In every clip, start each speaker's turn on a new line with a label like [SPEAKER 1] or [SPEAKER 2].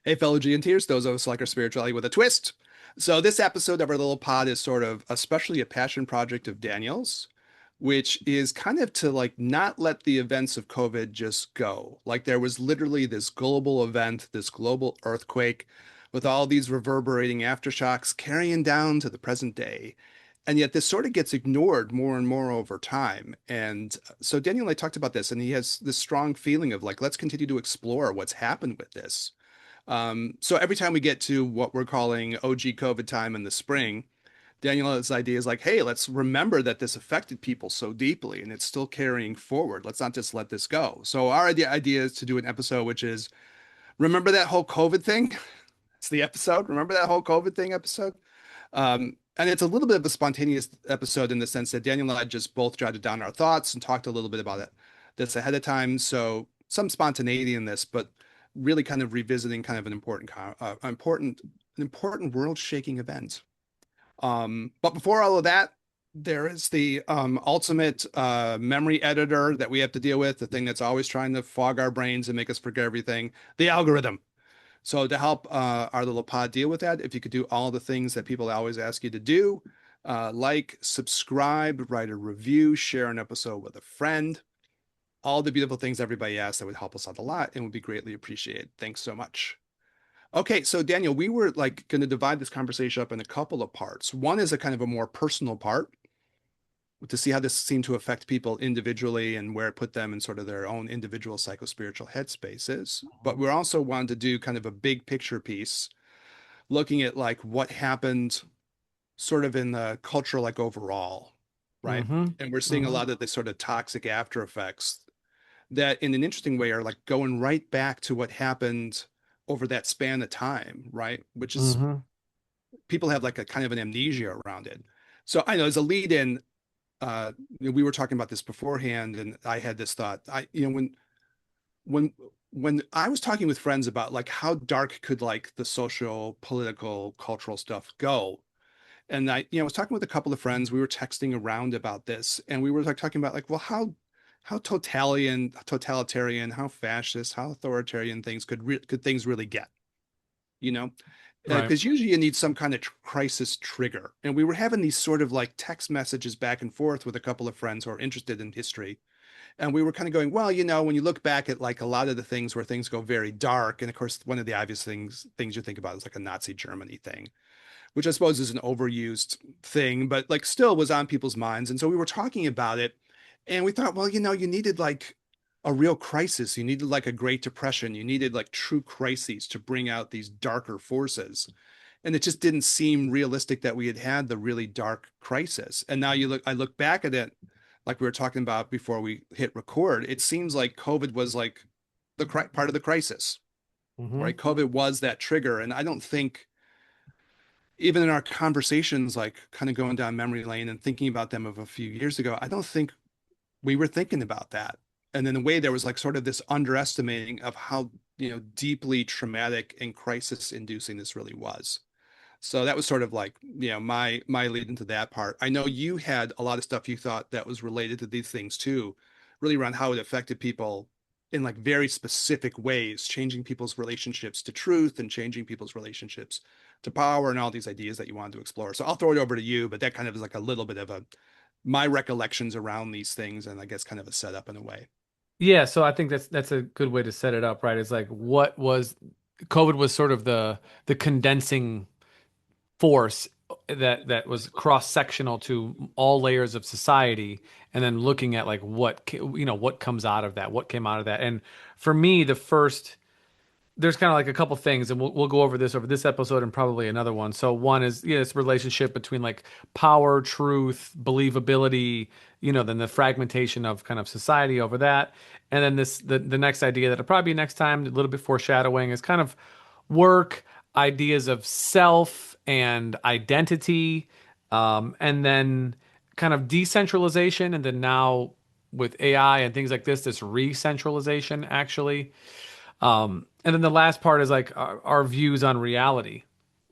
[SPEAKER 1] Hey, fellow Gianteers, those of us like our spirituality with a twist. So, this episode of our little pod is sort of especially a passion project of Daniel's, which is kind of to like not let the events of COVID just go. Like, there was literally this global event, this global earthquake with all these reverberating aftershocks carrying down to the present day. And yet, this sort of gets ignored more and more over time. And so, Daniel and I talked about this, and he has this strong feeling of like, let's continue to explore what's happened with this. So every time we get to what we're calling OG COVID time in the spring, Daniela's idea is like, hey, let's remember that this affected people so deeply and it's still carrying forward. Let's not just let this go. So our idea is to do an episode which is remember that whole COVID thing? It's the episode. Remember that whole COVID thing episode? And it's a little bit of a spontaneous episode in the sense that Daniel and I just both jotted down our thoughts and talked a little bit about it this ahead of time. So some spontaneity in this, but really kind of revisiting kind of an important world-shaking event. But before all of that, there is the ultimate memory editor that we have to deal with, the thing that's always trying to fog our brains and make us forget everything, the algorithm. So to help our little pod deal with that, if you could do all the things that people always ask you to do, like, subscribe, write a review, share an episode with a friend, all the beautiful things everybody asks, that would help us out a lot and would be greatly appreciated. Thanks so much. Okay, so Daniel, we were like going to divide this conversation up in a couple of parts. One is a kind of a more personal part to see how this seemed to affect people individually and where it put them in sort of their own individual psychospiritual headspaces. But we also wanted to do kind of a big picture piece looking at like what happened sort of in the culture like overall, right?
[SPEAKER 2] Mm-hmm.
[SPEAKER 1] And we're seeing a
[SPEAKER 2] Mm-hmm.
[SPEAKER 1] lot of the sort of toxic after effects that in an interesting way are like going right back to what happened over that span of time, right? Which is
[SPEAKER 2] Mm-hmm.
[SPEAKER 1] people have like a kind of an amnesia around it. So I know as a lead in, we were talking about this beforehand, and I had this thought. When when I was talking with friends about like how dark could like the social, political, cultural stuff go, and I was talking with a couple of friends. We were texting around about this, and we were like talking about like, well, how totalitarian, how fascist, how authoritarian things could things really get, you know?
[SPEAKER 2] Right.
[SPEAKER 1] Because usually you need some kind of crisis trigger. And we were having these sort of like text messages back and forth with a couple of friends who are interested in history. And we were kind of going, well, when you look back at like a lot of the things where things go very dark, and of course, one of the obvious things you think about is like a Nazi Germany thing, which I suppose is an overused thing, but like still was on people's minds. And so we were talking about it, and we thought, well, you needed like a real crisis. You needed like a Great Depression. You needed like true crises to bring out these darker forces. And it just didn't seem realistic that we had had the really dark crisis. And now I look back at it, like we were talking about before we hit record. It seems like COVID was like the part of the crisis,
[SPEAKER 2] Mm-hmm.
[SPEAKER 1] right? COVID was that trigger. And I don't think even in our conversations, like kind of going down memory lane and thinking about them of a few years ago, I don't think we were thinking about that. And in a way, there was like sort of this underestimating of how, deeply traumatic and crisis inducing this really was. So that was sort of like, my lead into that part. I know you had a lot of stuff you thought that was related to these things too, really around how it affected people in like very specific ways, changing people's relationships to truth and changing people's relationships to power and all these ideas that you wanted to explore. So I'll throw it over to you, but that kind of is like a little bit of a my recollections around these things and I guess kind of a setup in a way.
[SPEAKER 2] Yeah, so I think that's a good way to set it up, right? It's like what was COVID was sort of the condensing force that was cross-sectional to all layers of society, and then looking at like what comes out of that, what came out of that. And for me, the first there's kind of like a couple things, and we'll go over this episode and probably another one. So one is, this relationship between like power, truth, believability, then the fragmentation of kind of society over that. And then the next idea that'll probably be next time, a little bit foreshadowing, is kind of work, ideas of self and identity, and then kind of decentralization, and then now with AI and things like this re-centralization actually. And then the last part is like our views on reality,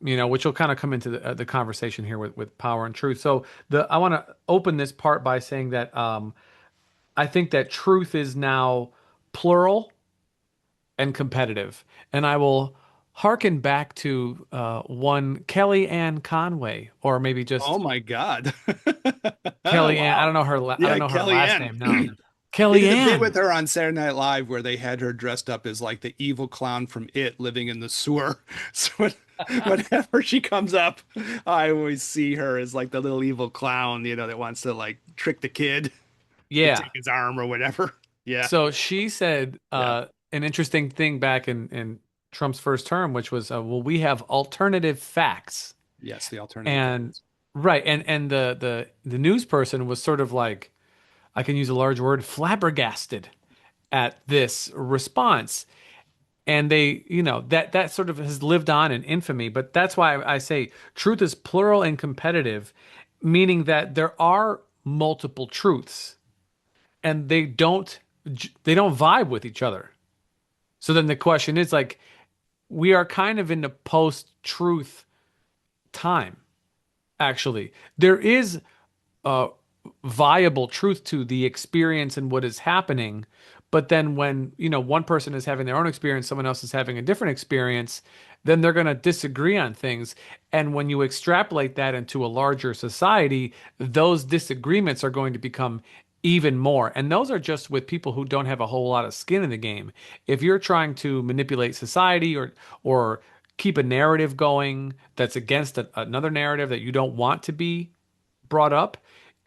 [SPEAKER 2] which will kind of come into the conversation here with power and truth. So I want to open this part by saying that I think that truth is now plural and competitive, and I will harken back to one Kellyanne Conway, or maybe
[SPEAKER 1] Oh
[SPEAKER 2] just
[SPEAKER 1] my God.
[SPEAKER 2] Kellyanne. I
[SPEAKER 1] Wow.
[SPEAKER 2] don't know I don't
[SPEAKER 1] Yeah,
[SPEAKER 2] know her last
[SPEAKER 1] Kellyanne.
[SPEAKER 2] name. No,
[SPEAKER 1] They did a bit
[SPEAKER 2] Kellyanne.
[SPEAKER 1] with her on Saturday Night Live where they had her dressed up as like the evil clown from It living in the sewer. So whenever she comes up, I always see her as like the little evil clown, that wants to like trick the kid to
[SPEAKER 2] Yeah.
[SPEAKER 1] take his arm or whatever. Yeah.
[SPEAKER 2] So she said
[SPEAKER 1] Yeah.
[SPEAKER 2] an interesting thing back in Trump's first term, which was, well, we have alternative facts.
[SPEAKER 1] Yes, the alternative
[SPEAKER 2] And
[SPEAKER 1] facts.
[SPEAKER 2] right, and the news person was sort of like, I can use a large word, flabbergasted at this response. And they, that sort of has lived on in infamy. But that's why I say truth is plural and competitive, meaning that there are multiple truths and they don't vibe with each other. So then the question is like, we are kind of in the post-truth time, actually. There is a viable truth to the experience and what is happening. But then when, one person is having their own experience, someone else is having a different experience, then they're going to disagree on things. And when you extrapolate that into a larger society, those disagreements are going to become even more. And those are just with people who don't have a whole lot of skin in the game. If you're trying to manipulate society or keep a narrative going that's against another narrative that you don't want to be brought up,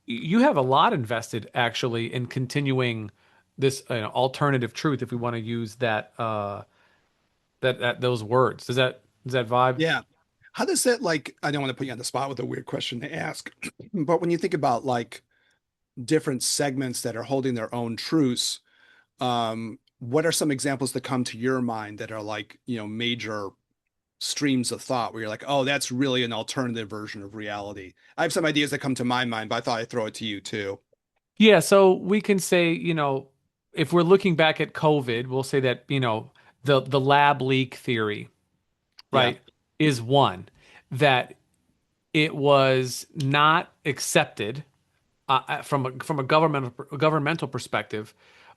[SPEAKER 2] you have a lot invested actually in continuing this alternative truth, if we want to use that those words. Does that vibe?
[SPEAKER 1] Yeah. How does that like, I don't want to put you on the spot with a weird question to ask, but when you think about like different segments that are holding their own truths, what are some examples that come to your mind that are like, major streams of thought where you're like, oh, that's really an alternative version of reality? I have some ideas that come to my mind, but I thought I'd throw it to you too.
[SPEAKER 2] Yeah, so we can say, if we're looking back at COVID, we'll say that, the lab leak theory,
[SPEAKER 1] Yeah.
[SPEAKER 2] right, is one that it was not accepted from a governmental perspective,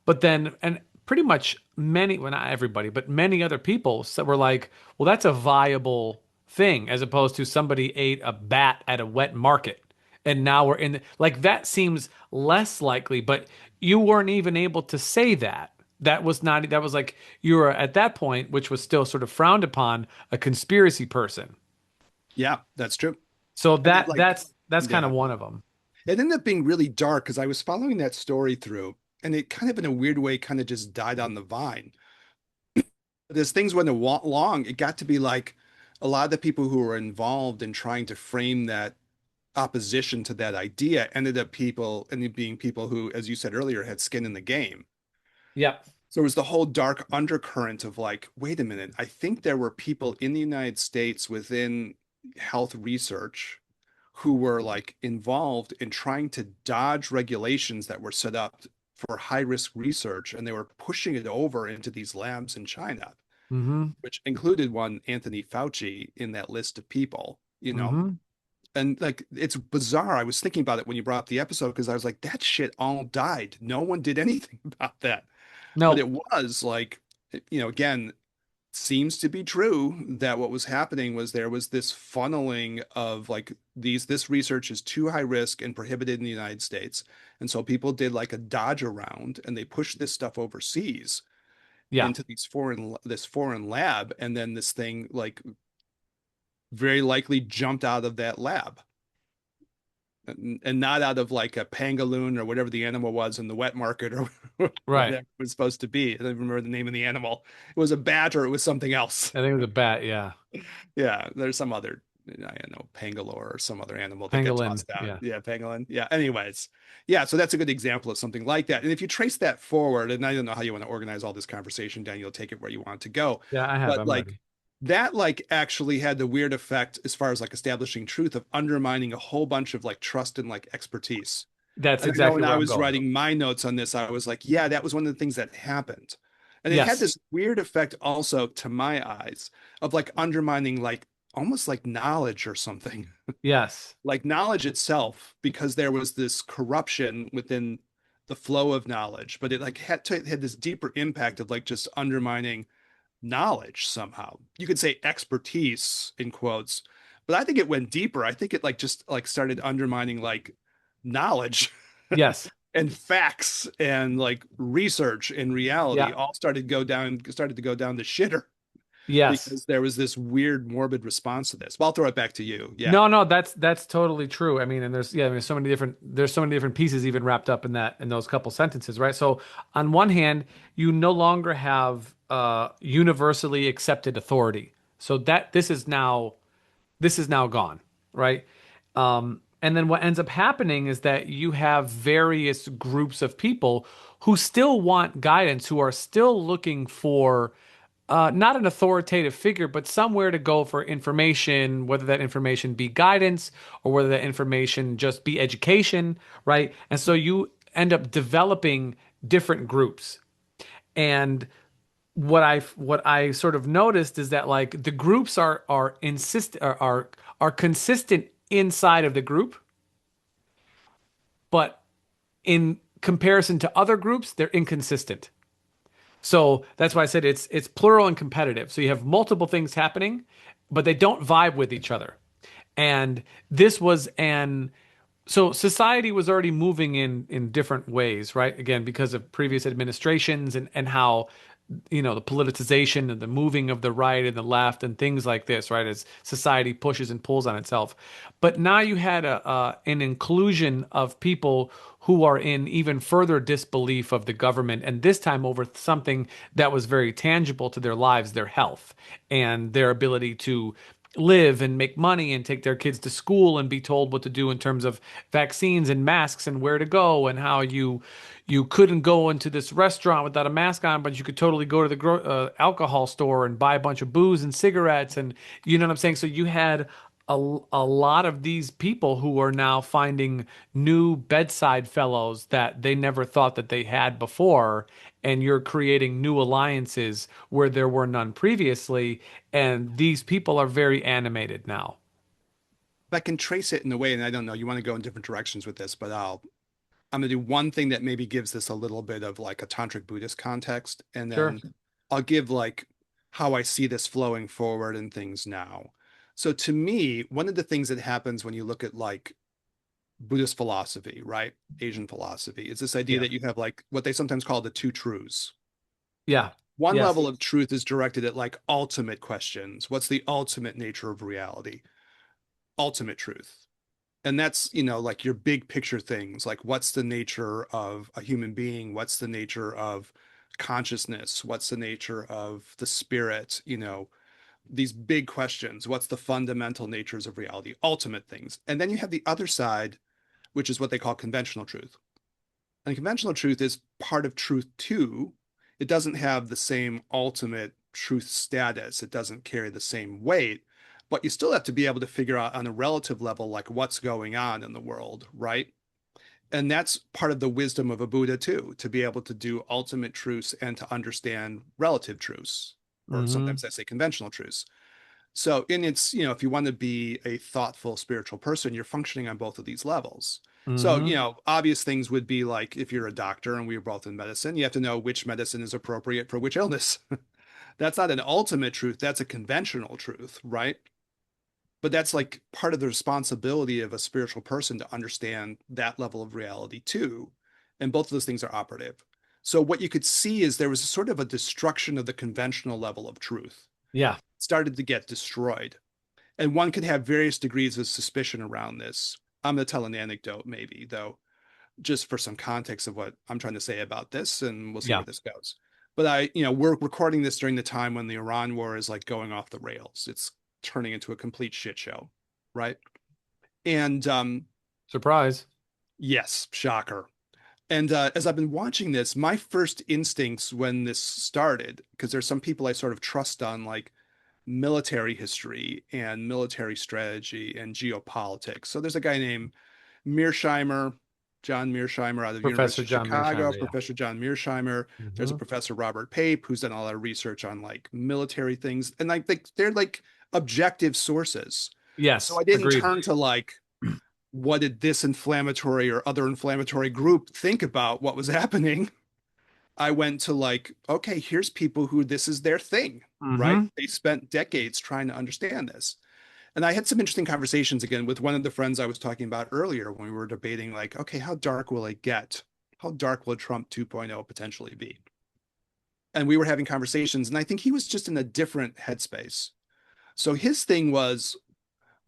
[SPEAKER 2] but then and pretty much many, well, not everybody, but many other people were like, well, that's a viable thing, as opposed to somebody ate a bat at a wet market, and now we're in like that seems less likely, but you weren't even able to say that. That was not that was like you were at that point, which was still sort of frowned upon, a conspiracy person.
[SPEAKER 1] Yeah, that's true.
[SPEAKER 2] So
[SPEAKER 1] And it
[SPEAKER 2] that
[SPEAKER 1] like,
[SPEAKER 2] that's kind of
[SPEAKER 1] yeah,
[SPEAKER 2] one of them.
[SPEAKER 1] it ended up being really dark because I was following that story through and it kind of in a weird way kind of just died on the vine. As things went along, it got to be like a lot of the people who were involved in trying to frame that opposition to that idea ended up being people who, as you said earlier, had skin in the game.
[SPEAKER 2] Yep.
[SPEAKER 1] So it was the whole dark undercurrent of like, wait a minute, I think there were people in the United States within health research who were like involved in trying to dodge regulations that were set up for high risk research, and they were pushing it over into these labs in China,
[SPEAKER 2] Mm-hmm.
[SPEAKER 1] which included one Anthony Fauci in that list of people.
[SPEAKER 2] Mm-hmm.
[SPEAKER 1] And like it's bizarre. I was thinking about it when you brought up the episode because I was like, that shit all died. No one did anything about that. But
[SPEAKER 2] No.
[SPEAKER 1] it was like, again, seems to be true that what was happening was there was this funneling of like this research is too high risk and prohibited in the United States. And so people did like a dodge around and they pushed this stuff overseas
[SPEAKER 2] Yeah.
[SPEAKER 1] into this foreign lab, and then this thing like very likely jumped out of that lab and not out of like a pangolin or whatever the animal was in the wet market or
[SPEAKER 2] Right.
[SPEAKER 1] whatever it was supposed to be. I don't remember the name of the animal. It was a bat or it was something else.
[SPEAKER 2] I think it was a bat. Yeah.
[SPEAKER 1] Yeah, there's some other, I don't know, pangolin or some other animal that got
[SPEAKER 2] Pangolin.
[SPEAKER 1] tossed out.
[SPEAKER 2] Yeah.
[SPEAKER 1] Yeah, pangolin. Yeah. Anyways, yeah. So that's a good example of something like that. And if you trace that forward, and I don't know how you want to organize all this conversation, Daniel, take it where you want to go,
[SPEAKER 2] Yeah, I have.
[SPEAKER 1] but
[SPEAKER 2] I'm
[SPEAKER 1] like
[SPEAKER 2] ready.
[SPEAKER 1] that, like actually had the weird effect as far as like establishing truth of undermining a whole bunch of like trust and like expertise.
[SPEAKER 2] That's
[SPEAKER 1] And I know
[SPEAKER 2] exactly
[SPEAKER 1] when
[SPEAKER 2] where
[SPEAKER 1] I
[SPEAKER 2] I'm
[SPEAKER 1] was
[SPEAKER 2] going.
[SPEAKER 1] writing my notes on this, I was like, yeah, that was one of the things that happened. And it had
[SPEAKER 2] Yes.
[SPEAKER 1] this weird effect also to my eyes of like undermining like almost like knowledge or something,
[SPEAKER 2] Yes.
[SPEAKER 1] like knowledge itself, because there was this corruption within the flow of knowledge. But it like had this deeper impact of like just undermining knowledge somehow. You could say expertise in quotes, but I think it went deeper. I think it like just like started undermining like knowledge
[SPEAKER 2] Yes.
[SPEAKER 1] and facts and like research and reality
[SPEAKER 2] Yeah.
[SPEAKER 1] all started to go down the shitter
[SPEAKER 2] Yes.
[SPEAKER 1] because there was this weird morbid response to this. But I'll throw it back to you. Yeah.
[SPEAKER 2] No, no, that's totally true. I mean, and there's yeah, there's so many different pieces even wrapped up in that in those couple sentences, right? So on one hand, you no longer have universally accepted authority. So that this is now gone, right? And then what ends up happening is that you have various groups of people who still want guidance, who are still looking for not an authoritative figure, but somewhere to go for information, whether that information be guidance or whether that information just be education, right? And so you end up developing different groups. And what I sort of noticed is that like the groups are consistent inside of the group, but in comparison to other groups, they're inconsistent. So that's why I said it's plural and competitive. So you have multiple things happening, but they don't vibe with each other. And this was an so society was already moving in different ways, right? Again, because of previous administrations and how the politicization and the moving of the right and the left and things like this, right? As society pushes and pulls on itself. But now you had an inclusion of people who are in even further disbelief of the government, and this time over something that was very tangible to their lives, their health and their ability to live and make money and take their kids to school and be told what to do in terms of vaccines and masks and where to go and how you couldn't go into this restaurant without a mask on, but you could totally go to the alcohol store and buy a bunch of booze and cigarettes and you know what I'm saying? So you had a lot of these people who are now finding new bedside fellows that they never thought that they had before, and you're creating new alliances where there were none previously, and these people are very animated now.
[SPEAKER 1] If I can trace it in a way, and I don't know, you want to go in different directions with this, but I'm gonna do one thing that maybe gives this a little bit of like a tantric Buddhist context, and
[SPEAKER 2] Sure.
[SPEAKER 1] then I'll give like how I see this flowing forward and things now. So to me, one of the things that happens when you look at like Buddhist philosophy, right? Asian philosophy, is this idea
[SPEAKER 2] Yeah.
[SPEAKER 1] that you have like what they sometimes call the two truths.
[SPEAKER 2] Yeah.
[SPEAKER 1] One
[SPEAKER 2] Yes.
[SPEAKER 1] level of truth is directed at like ultimate questions. What's the ultimate nature of reality? Ultimate truth. And that's, like your big picture things, like what's the nature of a human being? What's the nature of consciousness? What's the nature of the spirit? These big questions. What's the fundamental natures of reality? Ultimate things. And then you have the other side, which is what they call conventional truth. And conventional truth is part of truth too. It doesn't have the same ultimate truth status. It doesn't carry the same weight, but you still have to be able to figure out on a relative level, like what's going on in the world, right? And that's part of the wisdom of a Buddha too, to be able to do ultimate truths and to understand relative truths, or
[SPEAKER 2] Mm-hmm.
[SPEAKER 1] sometimes I say conventional truths. So, in its, if you want to be a thoughtful spiritual person, you're functioning on both of these levels. So,
[SPEAKER 2] Mm-hmm.
[SPEAKER 1] obvious things would be like if you're a doctor and we are both in medicine, you have to know which medicine is appropriate for which illness. That's not an ultimate truth, that's a conventional truth, right? But that's like part of the responsibility of a spiritual person to understand that level of reality too. And both of those things are operative. So, what you could see is there was a sort of a destruction of the conventional level of truth,
[SPEAKER 2] Yeah.
[SPEAKER 1] it started to get destroyed. And one could have various degrees of suspicion around this. I'm going to tell an anecdote, maybe, though, just for some context of what I'm trying to say about this, and we'll see
[SPEAKER 2] Yeah.
[SPEAKER 1] where this goes. But we're recording this during the time when the Iran war is like going off the rails. It's turning into a complete shit show, right? And
[SPEAKER 2] Surprise.
[SPEAKER 1] yes, shocker. And as I've been watching this, my first instincts when this started, because there's some people I sort of trust on like military history and military strategy and geopolitics. So there's a guy named Mearsheimer, John Mearsheimer out of the
[SPEAKER 2] Professor
[SPEAKER 1] University of
[SPEAKER 2] John
[SPEAKER 1] Chicago,
[SPEAKER 2] Mearsheimer, yeah.
[SPEAKER 1] Professor John Mearsheimer. There's a
[SPEAKER 2] Mm-hmm.
[SPEAKER 1] professor Robert Pape who's done a lot of research on like military things, and like they're like objective sources. So
[SPEAKER 2] Yes,
[SPEAKER 1] I didn't
[SPEAKER 2] agreed.
[SPEAKER 1] turn to like what did this inflammatory or other inflammatory group think about what was happening. I went to like, okay, here's people who this is their thing, right?
[SPEAKER 2] Mm-hmm.
[SPEAKER 1] They spent decades trying to understand this. And I had some interesting conversations again with one of the friends I was talking about earlier when we were debating, like, okay, how dark will it get? How dark will Trump 2.0 potentially be? And we were having conversations, and I think he was just in a different headspace. So his thing was,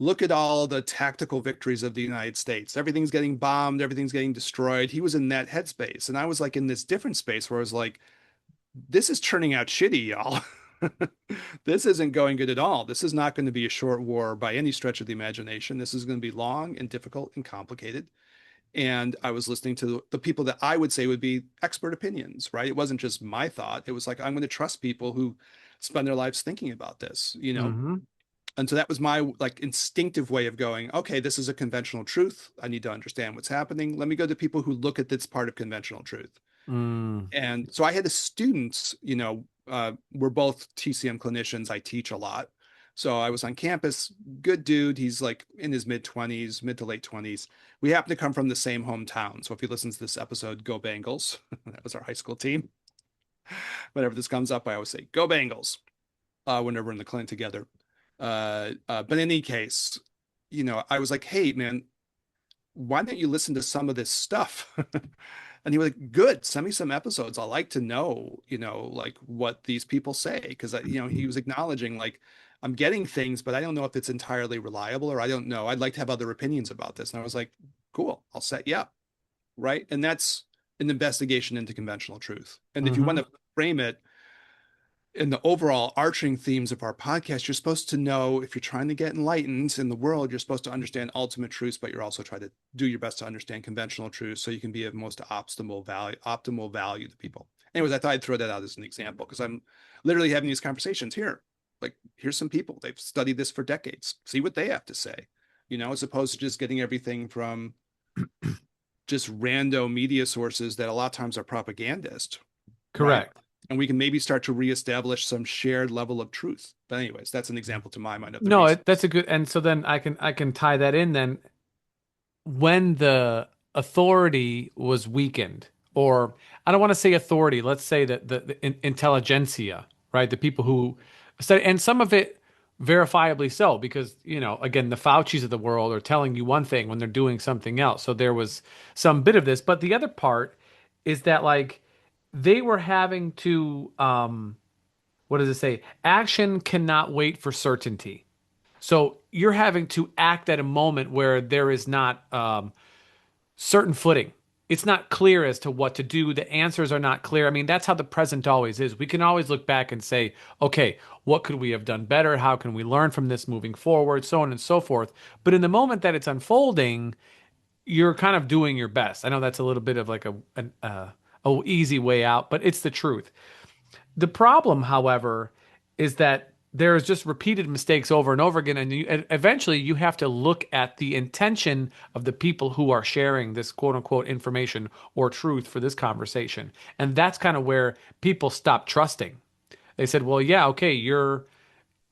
[SPEAKER 1] look at all the tactical victories of the United States. Everything's getting bombed, everything's getting destroyed. He was in that headspace. And I was like in this different space where I was like, this is turning out shitty, y'all. This isn't going good at all. This is not going to be a short war by any stretch of the imagination. This is going to be long and difficult and complicated. And I was listening to the people that I would say would be expert opinions, right? It wasn't just my thought. It was like, I'm going to trust people who spend their lives thinking about this, you know?
[SPEAKER 2] Mm-hmm.
[SPEAKER 1] And so that was my like instinctive way of going, okay, this is a conventional truth. I need to understand what's happening. Let me go to people who look at this part of conventional truth.
[SPEAKER 2] Mm.
[SPEAKER 1] And so I had the students, we're both TCM clinicians. I teach a lot. So I was on campus, good dude. He's like in his mid 20s, mid to late 20s. We happen to come from the same hometown. So if he listens to this episode, go Bengals. That was our high school team. Whenever this comes up, I always say, go Bengals, whenever we're in the clinic together. But in any case, I was like, hey, man, why don't you listen to some of this stuff? And he was like, good, send me some episodes. I like to know, like what these people say. Because, he was acknowledging, like, I'm getting things, but I don't know if it's entirely reliable or I don't know. I'd like to have other opinions about this. And I was like, cool, I'll set you up. Right. And that's an investigation into conventional truth. And if you want
[SPEAKER 2] Mm-hmm.
[SPEAKER 1] to frame it, in the overall arching themes of our podcast, you're supposed to know if you're trying to get enlightened in the world, you're supposed to understand ultimate truths, but you're also trying to do your best to understand conventional truths so you can be of most optimal value to people. Anyways, I thought I'd throw that out as an example because I'm literally having these conversations here. Like, here's some people, they've studied this for decades. See what they have to say, as opposed to just getting everything from just rando media sources that a lot of times are propagandist, right?
[SPEAKER 2] Correct.
[SPEAKER 1] And we can maybe start to reestablish some shared level of truth. But anyways, that's an example to my mind of the
[SPEAKER 2] No,
[SPEAKER 1] reason.
[SPEAKER 2] that's a good, and so then I can tie that in then when the authority was weakened, or I don't want to say authority, let's say that the intelligentsia, right? The people who study, and some of it verifiably so, because, again, the Faucis of the world are telling you one thing when they're doing something else. So there was some bit of this, but the other part is that like they were having to, what does it say? Action cannot wait for certainty. So you're having to act at a moment where there is not certain footing. It's not clear as to what to do. The answers are not clear. I mean, that's how the present always is. We can always look back and say, okay, what could we have done better? How can we learn from this moving forward? So on and so forth. But in the moment that it's unfolding, you're kind of doing your best. I know that's a little bit of like a easy way out, but it's the truth. The problem, however, is that there's just repeated mistakes over and over again, and eventually you have to look at the intention of the people who are sharing this quote unquote information or truth for this conversation. And that's kind of where people stop trusting. They said, well, yeah, okay,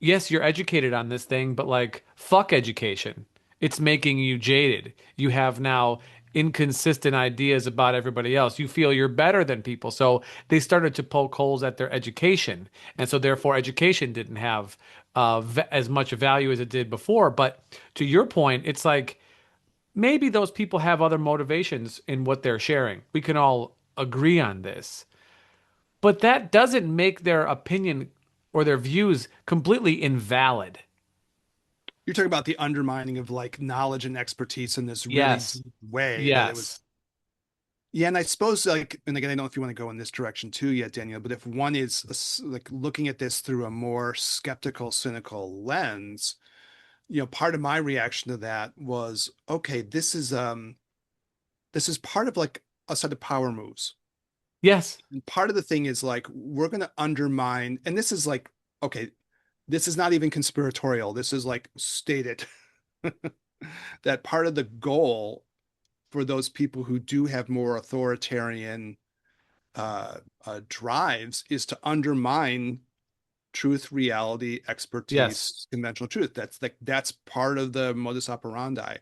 [SPEAKER 2] yes, you're educated on this thing, but like, fuck education. It's making you jaded. You have now inconsistent ideas about everybody else. You feel you're better than people. So they started to poke holes at their education. And so therefore education didn't have as much value as it did before. But to your point, it's like maybe those people have other motivations in what they're sharing. We can all agree on this. But that doesn't make their opinion or their views completely invalid.
[SPEAKER 1] You're talking about the undermining of like knowledge and expertise in this really
[SPEAKER 2] Yes.
[SPEAKER 1] deep way that it was.
[SPEAKER 2] Yes.
[SPEAKER 1] Yeah, and I suppose like, and again, I don't know if you want to go in this direction too yet, Daniel, but if one is like looking at this through a more skeptical, cynical lens, part of my reaction to that was, okay, this is part of like a set of power moves.
[SPEAKER 2] Yes.
[SPEAKER 1] And part of the thing is like we're going to undermine, and this is like, okay, this is not even conspiratorial. This is like stated that part of the goal for those people who do have more authoritarian drives is to undermine truth, reality,
[SPEAKER 2] Yes.
[SPEAKER 1] expertise, conventional truth. That's part of the modus operandi.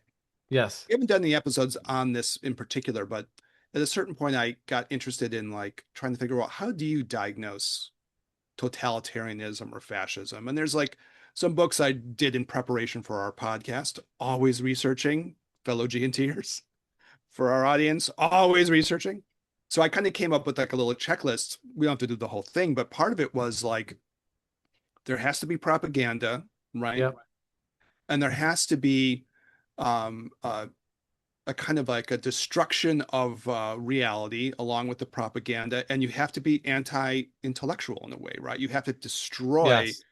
[SPEAKER 2] Yes.
[SPEAKER 1] We haven't done any episodes on this in particular, but at a certain point, I got interested in like trying to figure out how do you diagnose totalitarianism or fascism. And there's like some books I did in preparation for our podcast, always researching, fellow G&Ters for our audience, always researching. So I kind of came up with like a little checklist. We don't have to do the whole thing, but part of it was like there has to be propaganda, right?
[SPEAKER 2] Yep.
[SPEAKER 1] And there has to be um, a kind of like a destruction of reality along with the propaganda, and you have to be anti-intellectual in a way, right? You have to destroy
[SPEAKER 2] Yes.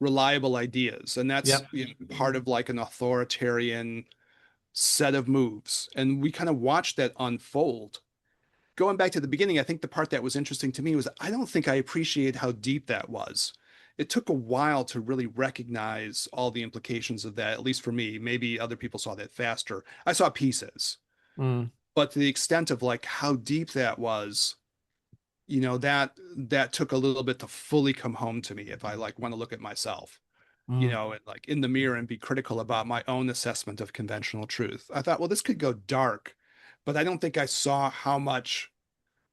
[SPEAKER 1] reliable ideas, and that's,
[SPEAKER 2] Yep.
[SPEAKER 1] you know, part of like an authoritarian set of moves. And we kind of watched that unfold. Going back to the beginning, I think the part that was interesting to me was I don't think I appreciated how deep that was. It took a while to really recognize all the implications of that, at least for me. Maybe other people saw that faster. I saw pieces,
[SPEAKER 2] Mm,
[SPEAKER 1] but to the extent of like how deep that was, you know, that took a little bit to fully come home to me if I like want to look at myself, you
[SPEAKER 2] mm,
[SPEAKER 1] know, and like in the mirror and be critical about my own assessment of conventional truth. I thought, well, this could go dark, but I don't think I saw how much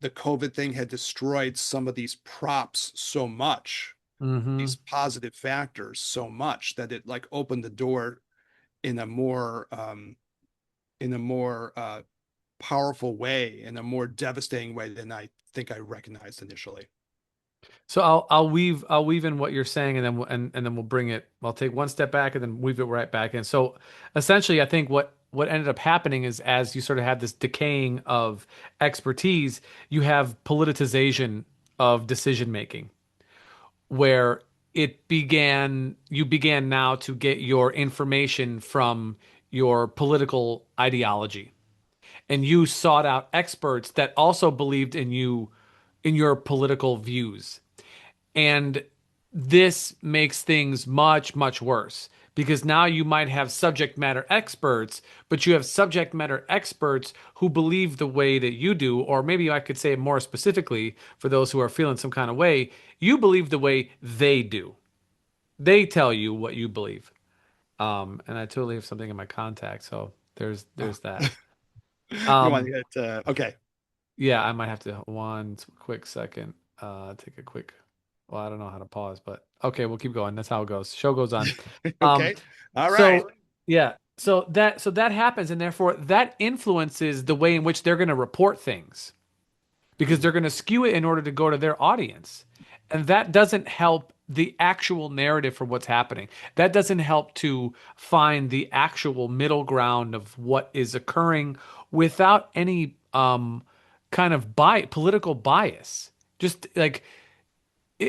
[SPEAKER 1] the COVID thing had destroyed some of these props so much,
[SPEAKER 2] hmm.
[SPEAKER 1] these positive factors so much that it like opened the door in a more powerful way, in a more devastating way than I think I recognized initially.
[SPEAKER 2] So I'll weave in what you're saying, and then and then we'll bring it. I'll take one step back and then weave it right back in. So essentially, I think what ended up happening is as you sort of had this decaying of expertise, you have politicization of decision making, where you began now to get your information from your political ideology, and you sought out experts that also believed in you, in your political views. And this makes things much, much worse because now you might have subject matter experts, but you have subject matter experts who believe the way that you do, or maybe I could say it more specifically for those who are feeling some kind of way, you believe the way they do. They tell you what you believe. And I totally have something in my contact, so
[SPEAKER 1] Oh.
[SPEAKER 2] there's that.
[SPEAKER 1] You want
[SPEAKER 2] Um,
[SPEAKER 1] to get okay.
[SPEAKER 2] yeah, I might have to one quick second, take a quick, well, I don't know how to pause, but okay, we'll keep going. That's how it goes. Show goes on. Um,
[SPEAKER 1] Okay. All right.
[SPEAKER 2] so yeah, so that happens, and therefore that influences the way in which they're going to report things because
[SPEAKER 1] Hmm.
[SPEAKER 2] they're going to skew it in order to go to their audience. And that doesn't help the actual narrative for what's happening. That doesn't help to find the actual middle ground of what is occurring without any kind of political bias. Just like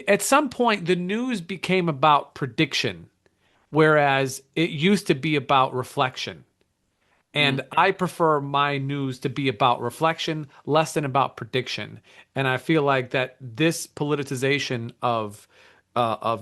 [SPEAKER 2] at some point, the news became about prediction, whereas it used to be about reflection.
[SPEAKER 1] Hmm.
[SPEAKER 2] And I prefer my news to be about reflection, less than about prediction. And I feel like that this politicization of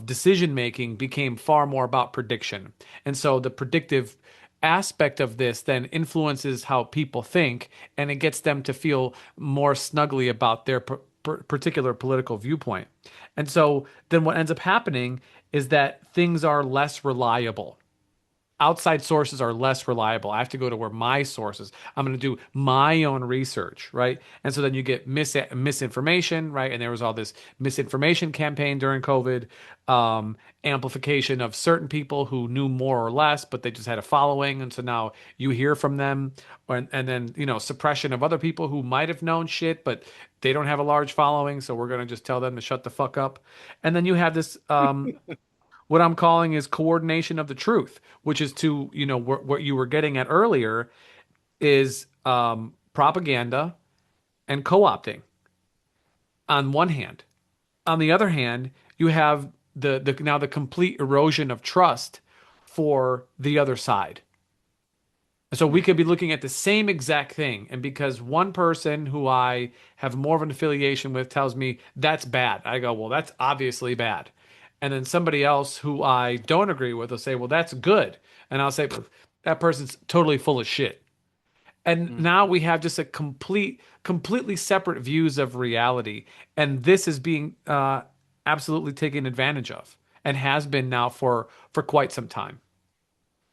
[SPEAKER 2] decision making became far more about prediction. And so the predictive aspect of this then influences how people think, and it gets them to feel more snugly about their particular political viewpoint. And so then what ends up happening is that things are less reliable. Outside sources are less reliable. I have to go to where my sources. I'm going to do my own research, right? And so then you get misinformation, right? And there was all this misinformation campaign during COVID, amplification of certain people who knew more or less, but they just had a following, and so now you hear from them, and then suppression of other people who might have known shit, but they don't have a large following, so we're going to just tell them to shut the fuck up, and then you have this what I'm calling is coordination of the truth, which is to, what you were getting at earlier is propaganda and co-opting on one hand. On the other hand, you have the now the complete erosion of trust for the other side. So we could be looking at the same exact thing. And because one person who I have more of an affiliation with tells me that's bad, I go, well, that's obviously bad. And then somebody else who I don't agree with will say, well, that's good. And I'll say, that person's totally full of shit. And
[SPEAKER 1] Hmm.
[SPEAKER 2] now we have just completely separate views of reality. And this is being absolutely taken advantage of and has been now for quite some time.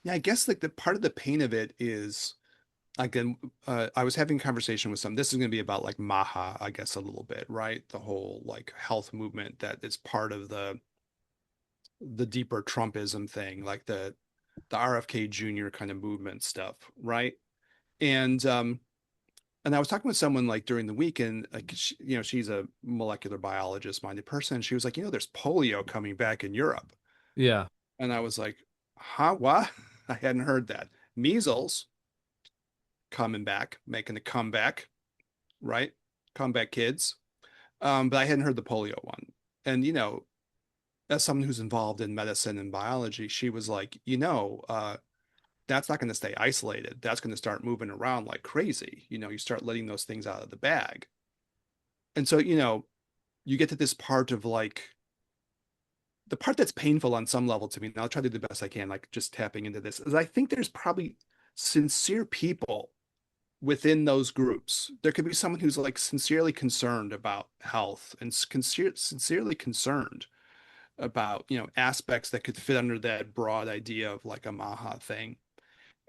[SPEAKER 1] Yeah, I guess like the part of the pain of it is again, I was having a conversation with some. This is going to be about like Maha, I guess, a little bit, right? The whole like health movement that is part of the deeper Trumpism thing, like the RFK Jr. kind of movement stuff, right? And and I was talking with someone like during the week, and like she's a molecular biologist minded person. She was like, there's polio coming back in Europe,
[SPEAKER 2] Yeah.
[SPEAKER 1] and I was like, huh, what? I hadn't heard that. Measles coming back, making a comeback, right? Comeback kids. But I hadn't heard the polio one. And as someone who's involved in medicine and biology, she was like, that's not going to stay isolated. That's going to start moving around like crazy. You start letting those things out of the bag. And so, you get to this part of like the part that's painful on some level to me, and I'll try to do the best I can, like just tapping into this, is I think there's probably sincere people within those groups. There could be someone who's like sincerely concerned about health and sincerely concerned about, aspects that could fit under that broad idea of like a Maha thing.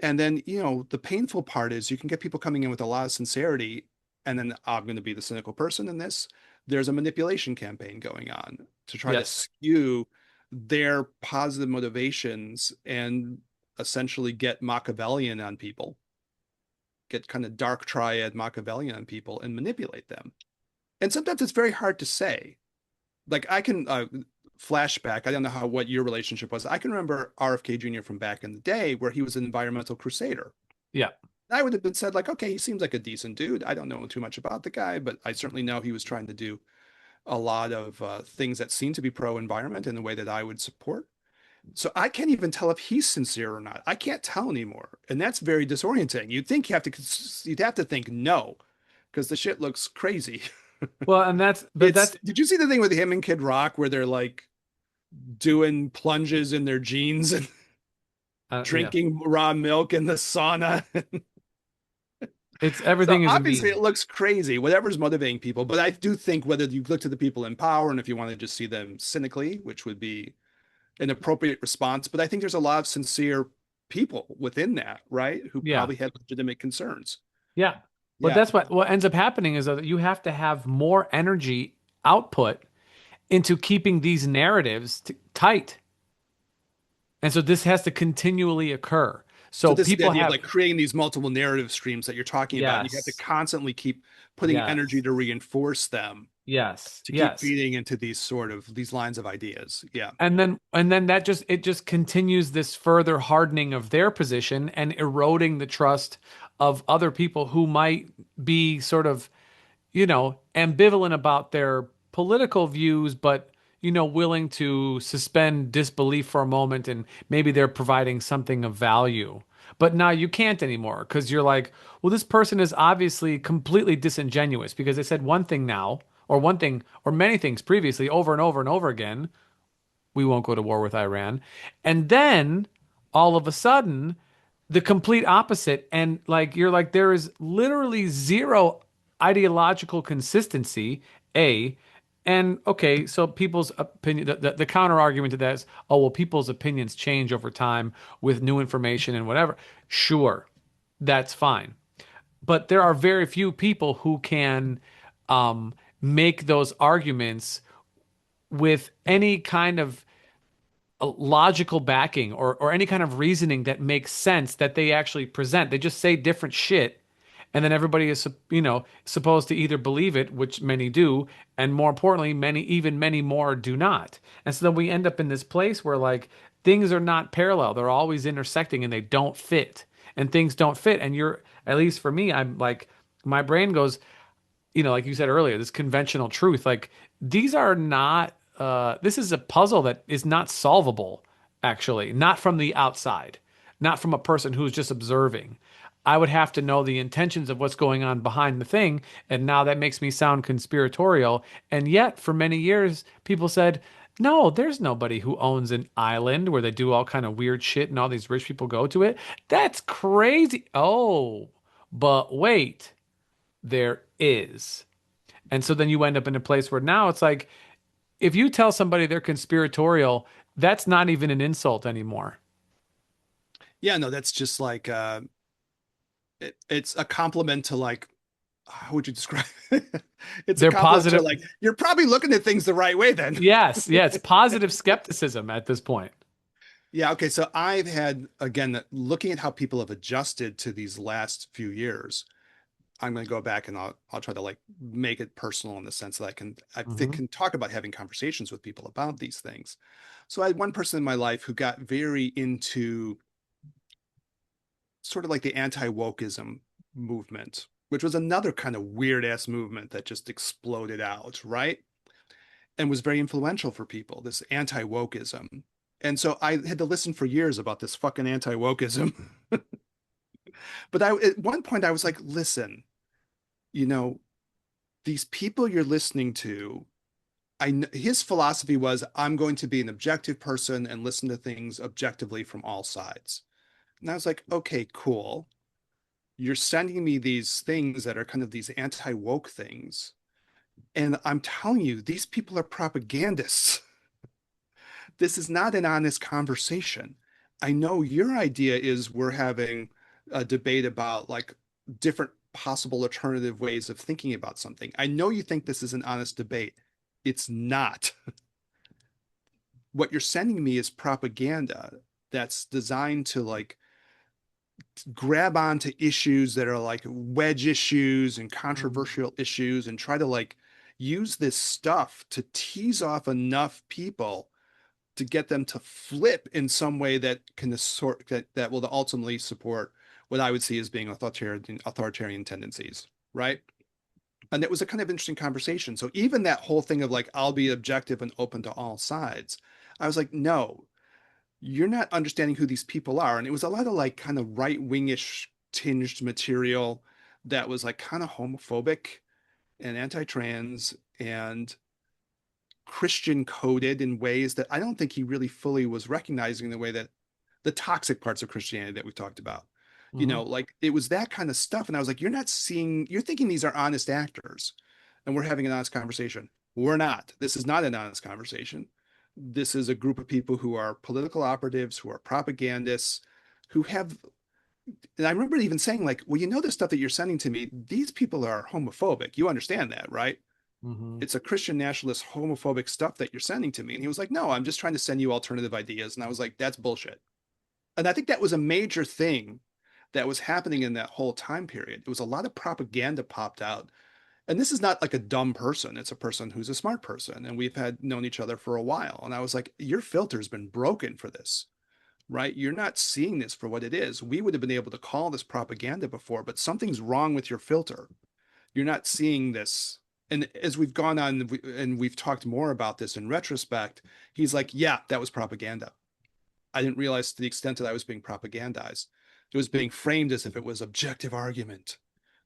[SPEAKER 1] And then, the painful part is you can get people coming in with a lot of sincerity, and then I'm going to be the cynical person in this. There's a manipulation campaign going on to try to
[SPEAKER 2] Yes.
[SPEAKER 1] skew their positive motivations and essentially get Machiavellian on people, get kind of dark triad Machiavellian on people and manipulate them. And sometimes it's very hard to say. Like I can flashback. I don't know what your relationship was. I can remember RFK Jr. from back in the day where he was an environmental crusader.
[SPEAKER 2] Yeah.
[SPEAKER 1] I would have been said like, okay, he seems like a decent dude. I don't know too much about the guy, but I certainly know he was trying to do a lot of things that seem to be pro-environment in the way that I would support. So I can't even tell if he's sincere or not. I can't tell anymore, and that's very disorienting. You'd have to think no, because the shit looks crazy.
[SPEAKER 2] Well, and that's
[SPEAKER 1] Did you see the thing with him and Kid Rock where they're like doing plunges in their jeans and
[SPEAKER 2] yeah.
[SPEAKER 1] drinking raw milk in the sauna?
[SPEAKER 2] It's
[SPEAKER 1] So
[SPEAKER 2] everything is a
[SPEAKER 1] obviously it
[SPEAKER 2] meme.
[SPEAKER 1] looks crazy, whatever's motivating people. But I do think whether you look to the people in power and if you want to just see them cynically, which would be an appropriate response, but I think there's a lot of sincere people within that, right? Who
[SPEAKER 2] Yeah.
[SPEAKER 1] probably have legitimate concerns.
[SPEAKER 2] Yeah. But
[SPEAKER 1] Yeah.
[SPEAKER 2] that's what ends up happening is that you have to have more energy output into keeping these narratives tight. And so this has to continually occur.
[SPEAKER 1] So
[SPEAKER 2] So
[SPEAKER 1] this is the
[SPEAKER 2] people
[SPEAKER 1] idea of
[SPEAKER 2] have,
[SPEAKER 1] like creating these multiple narrative streams that you're talking about, and you have to
[SPEAKER 2] yes,
[SPEAKER 1] constantly keep putting energy
[SPEAKER 2] yes,
[SPEAKER 1] to reinforce them,
[SPEAKER 2] yes,
[SPEAKER 1] to keep
[SPEAKER 2] yes.
[SPEAKER 1] feeding into these lines of ideas. Yeah.
[SPEAKER 2] And then that just it just continues this further hardening of their position and eroding the trust of other people who might be sort of, ambivalent about their political views, but willing to suspend disbelief for a moment and maybe they're providing something of value. But now you can't anymore because you're like, well, this person is obviously completely disingenuous because they said one thing now, or one thing, or many things previously over and over and over again. We won't go to war with Iran. And then all of a sudden, the complete opposite. And like, you're like, there is literally zero ideological consistency, A. And okay, so people's opinion, the counter argument to that is, oh, well, people's opinions change over time with new information and whatever. Sure, that's fine. But there are very few people who can make those arguments with any kind of a logical backing or any kind of reasoning that makes sense that they actually present. They just say different shit, and then everybody is supposed to either believe it, which many do, and more importantly, many more do not. And so then we end up in this place where like things are not parallel; they're always intersecting, and they don't fit. And things don't fit, and you're at least for me, I'm like my brain goes, like you said earlier, this conventional truth, like these are not, this is a puzzle that is not solvable, actually, not from the outside, not from a person who's just observing. I would have to know the intentions of what's going on behind the thing. And now that makes me sound conspiratorial. And yet, for many years, people said, no, there's nobody who owns an island where they do all kind of weird shit and all these rich people go to it. That's crazy. Oh, but wait, there is. And so then you end up in a place where now it's like, if you tell somebody they're conspiratorial, that's not even an insult anymore.
[SPEAKER 1] Yeah, no, that's just like It's a compliment to like, how would you describe it? It's a
[SPEAKER 2] They're
[SPEAKER 1] compliment to
[SPEAKER 2] positive.
[SPEAKER 1] like, you're probably looking at things the right way then.
[SPEAKER 2] Yes, yeah, it's positive skepticism at this point.
[SPEAKER 1] Yeah, okay. So I've had, again, looking at how people have adjusted to these last few years, I'm going to go back and I'll try to like make it personal in the sense that I
[SPEAKER 2] Hmm.
[SPEAKER 1] can talk about having conversations with people about these things. So I had one person in my life who got very into sort of like the anti-wokeism movement, which was another kind of weird ass movement that just exploded out, right? And was very influential for people, this anti-wokeism. And so I had to listen for years about this fucking anti-wokeism. But at one point I was like, listen, you know, these people you're listening to, his philosophy was I'm going to be an objective person and listen to things objectively from all sides. And I was like, okay, cool. You're sending me these things that are kind of these anti-woke things. And I'm telling you, these people are propagandists. This is not an honest conversation. I know your idea is we're having a debate about like different possible alternative ways of thinking about something. I know you think this is an honest debate. It's not. What you're sending me is propaganda that's designed to like grab onto issues that are like wedge issues and
[SPEAKER 2] Hmm.
[SPEAKER 1] controversial issues and try to like use this stuff to tease off enough people to get them to flip in some way that can sort that will ultimately support what I would see as being authoritarian tendencies, right? And it was a kind of interesting conversation. So even that whole thing of like I'll be objective and open to all sides, I was like, no, you're not understanding who these people are. And it was a lot of like kind of right wingish tinged material that was like kind of homophobic and anti-trans and Christian coded in ways that I don't think he really fully was recognizing the way that the toxic parts of Christianity that we talked about. You
[SPEAKER 2] Hmm.
[SPEAKER 1] know, like it was that kind of stuff. And I was like, you're thinking these are honest actors and we're having an honest conversation. We're not. This is not an honest conversation. This is a group of people who are political operatives, who are propagandists, who have, and I remember even saying, like, well, you know, the stuff that you're sending to me, these people are homophobic. You understand that, right?
[SPEAKER 2] Hmm.
[SPEAKER 1] It's a Christian nationalist homophobic stuff that you're sending to me. And he was like, no, I'm just trying to send you alternative ideas. And I was like, that's bullshit. And I think that was a major thing that was happening in that whole time period. It was a lot of propaganda popped out. And this is not like a dumb person. It's a person who's a smart person. And we've had known each other for a while. And I was like, your filter's been broken for this, right? You're not seeing this for what it is. We would have been able to call this propaganda before, but something's wrong with your filter. You're not seeing this. And as we've gone on and we've talked more about this in retrospect, he's like, yeah, that was propaganda. I didn't realize to the extent that I was being propagandized. It was being framed as if it was objective argument.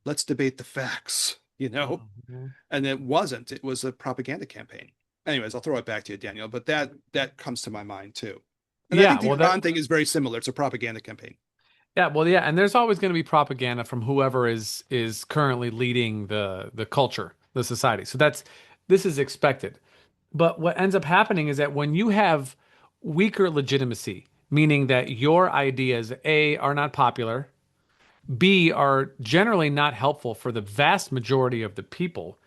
[SPEAKER 1] Let's debate the facts, you know?
[SPEAKER 2] Hmm.
[SPEAKER 1] And it wasn't. It was a propaganda campaign. Anyways, I'll throw it back to you, Daniel, but that comes to my mind too. And I
[SPEAKER 2] Yeah,
[SPEAKER 1] think the
[SPEAKER 2] well, that
[SPEAKER 1] Iran thing is very similar. It's a propaganda campaign.
[SPEAKER 2] yeah, well, yeah, and there's always going to be propaganda from whoever is currently leading the culture, the society. So that's this is expected. But what ends up happening is that when you have weaker legitimacy, meaning that your ideas A are not popular, B are generally not helpful for the vast majority of the people,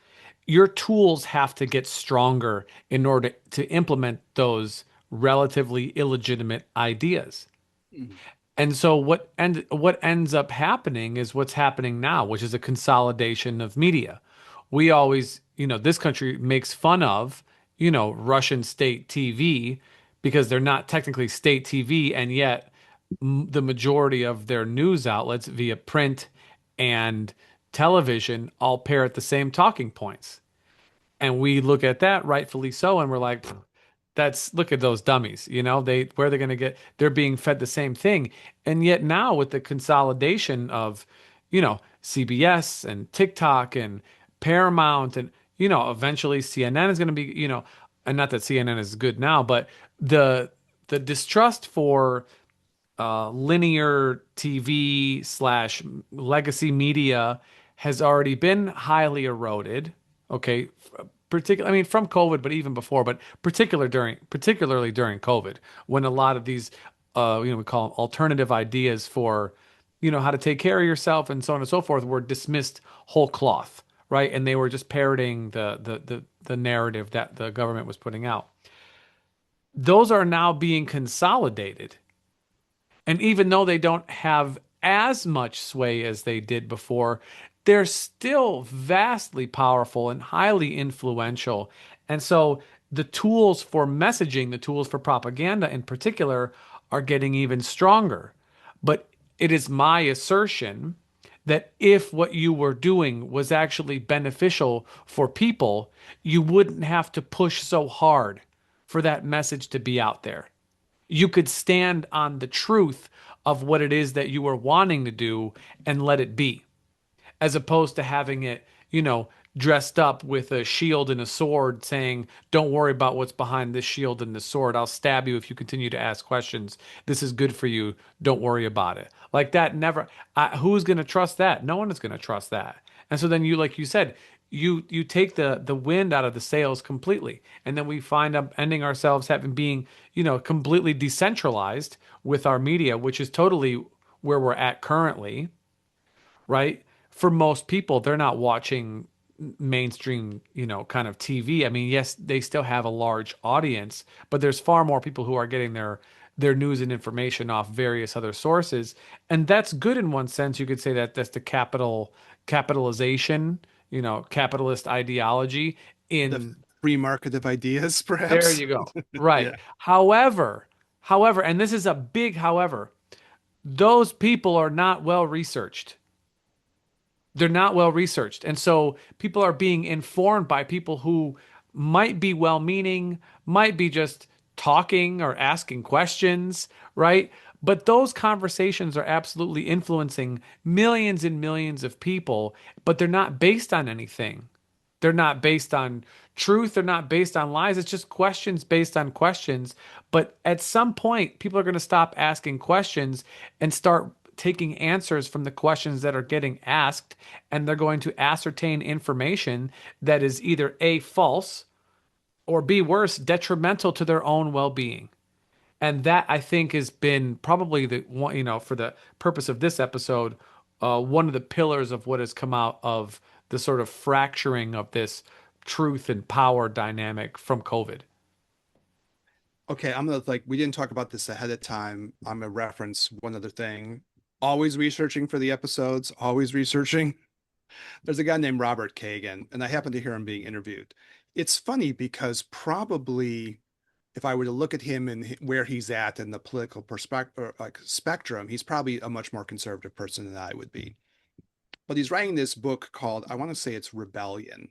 [SPEAKER 2] your tools have to get stronger in order to implement those relatively illegitimate ideas.
[SPEAKER 1] Mm-hmm.
[SPEAKER 2] And so what ends up happening is what's happening now, which is a consolidation of media. We always, this country makes fun of, Russian state TV because they're not technically state TV, and yet the majority of their news outlets via print and television all parrot the same talking points. And we look at that rightfully so, and we're like, that's look at those dummies, they where they're going to get they're being fed the same thing. And yet now with the consolidation of, CBS and TikTok and Paramount and, eventually CNN is going to be, and not that CNN is good now, but the distrust for linear TV slash legacy media has already been highly eroded. Okay, particular. I mean, from COVID, but even before, but particularly during COVID, when a lot of these, we call them alternative ideas for how to take care of yourself and so on and so forth were dismissed whole cloth, right? And they were just parroting the narrative that the government was putting out. Those are now being consolidated. And even though they don't have as much sway as they did before, they're still vastly powerful and highly influential. And so the tools for messaging, the tools for propaganda in particular, are getting even stronger. But it is my assertion that if what you were doing was actually beneficial for people, you wouldn't have to push so hard for that message to be out there. You could stand on the truth of what it is that you were wanting to do and let it be, as opposed to having it, dressed up with a shield and a sword saying, "Don't worry about what's behind this shield and this sword. I'll stab you if you continue to ask questions. This is good for you. Don't worry about it." Like that never, who's going to trust that? No one is going to trust that. And so then you, like you said, you take the wind out of the sails completely, and then we find up ending ourselves having being, completely decentralized with our media, which is totally where we're at currently, right? For most people, they're not watching mainstream, kind of TV. I mean, yes, they still have a large audience, but there's far more people who are getting their news and information off various other sources, and that's good in one sense. You could say that that's the capitalization, capitalist ideology
[SPEAKER 1] The
[SPEAKER 2] in
[SPEAKER 1] free market of ideas,
[SPEAKER 2] there
[SPEAKER 1] perhaps.
[SPEAKER 2] you go. Right.
[SPEAKER 1] Yeah.
[SPEAKER 2] However, and this is a big however, those people are not well researched. They're not well researched. And so people are being informed by people who might be well meaning, might be just talking or asking questions, right? But those conversations are absolutely influencing millions and millions of people, but they're not based on anything. They're not based on truth. They're not based on lies. It's just questions based on questions. But at some point, people are going to stop asking questions and start taking answers from the questions that are getting asked. And they're going to ascertain information that is either A, false, or B, worse, detrimental to their own well being. And that I think has been probably the one, for the purpose of this episode, one of the pillars of what has come out of the sort of fracturing of this truth and power dynamic from COVID.
[SPEAKER 1] Okay, I'm gonna like we didn't talk about this ahead of time. I'm gonna reference one other thing. Always researching for the episodes, always researching. There's a guy named Robert Kagan, and I happened to hear him being interviewed. It's funny because probably if I were to look at him and where he's at in the political perspective, like spectrum, he's probably a much more conservative person than I would be. But he's writing this book called, I want to say it's Rebellion.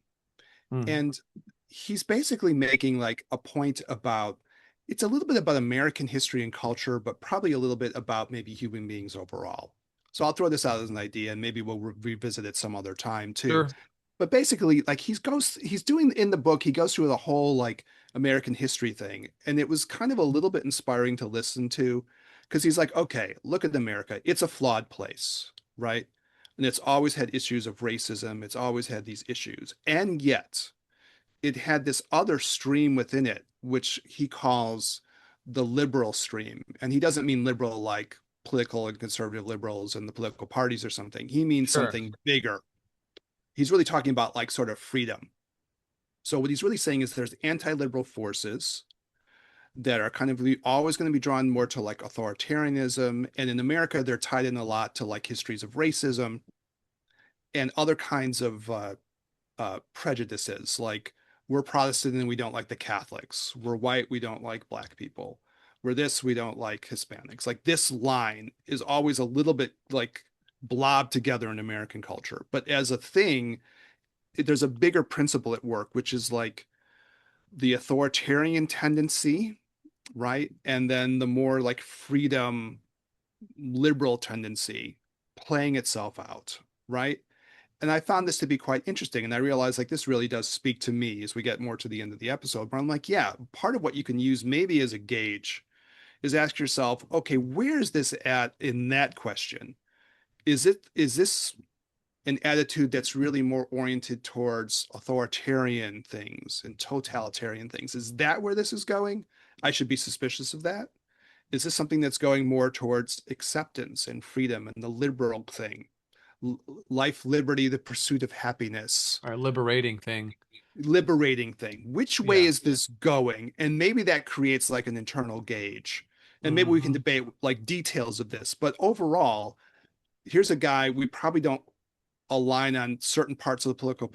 [SPEAKER 2] Hmm.
[SPEAKER 1] And he's basically making like a point about it's a little bit about American history and culture, but probably a little bit about maybe human beings overall. So I'll throw this out as an idea and maybe we'll revisit it some other time too.
[SPEAKER 2] Sure.
[SPEAKER 1] But basically, like he's doing in the book, he goes through the whole like American history thing. And it was kind of a little bit inspiring to listen to because he's like, okay, look at America. It's a flawed place, right? And it's always had issues of racism. It's always had these issues. And yet, it had this other stream within it, which he calls the liberal stream. And he doesn't mean liberal like political and conservative liberals and the political parties or something. He means
[SPEAKER 2] Sure.
[SPEAKER 1] something bigger. He's really talking about like sort of freedom. So what he's really saying is there's anti-liberal forces that are kind of always going to be drawn more to like authoritarianism. And in America, they're tied in a lot to like histories of racism and other kinds of prejudices like we're Protestant and we don't like the Catholics. We're white, we don't like black people. We're this, we don't like Hispanics. Like this line is always a little bit like blobbed together in American culture. But as a thing, there's a bigger principle at work, which is like the authoritarian tendency, right? And then the more like freedom, liberal tendency playing itself out, right? And I found this to be quite interesting. And I realized like this really does speak to me as we get more to the end of the episode. But I'm like, yeah, part of what you can use maybe as a gauge is ask yourself, okay, where is this at in that question? Is this an attitude that's really more oriented towards authoritarian things and totalitarian things? Is that where this is going? I should be suspicious of that. Is this something that's going more towards acceptance and freedom and the liberal thing? Life, liberty, the pursuit of happiness,
[SPEAKER 2] Our liberating thing.
[SPEAKER 1] liberating thing. Which way
[SPEAKER 2] Yeah.
[SPEAKER 1] is this going? And maybe that creates like an internal gauge. And maybe we can
[SPEAKER 2] Hmm.
[SPEAKER 1] debate like details of this. But overall, here's a guy we probably don't align on certain parts of the political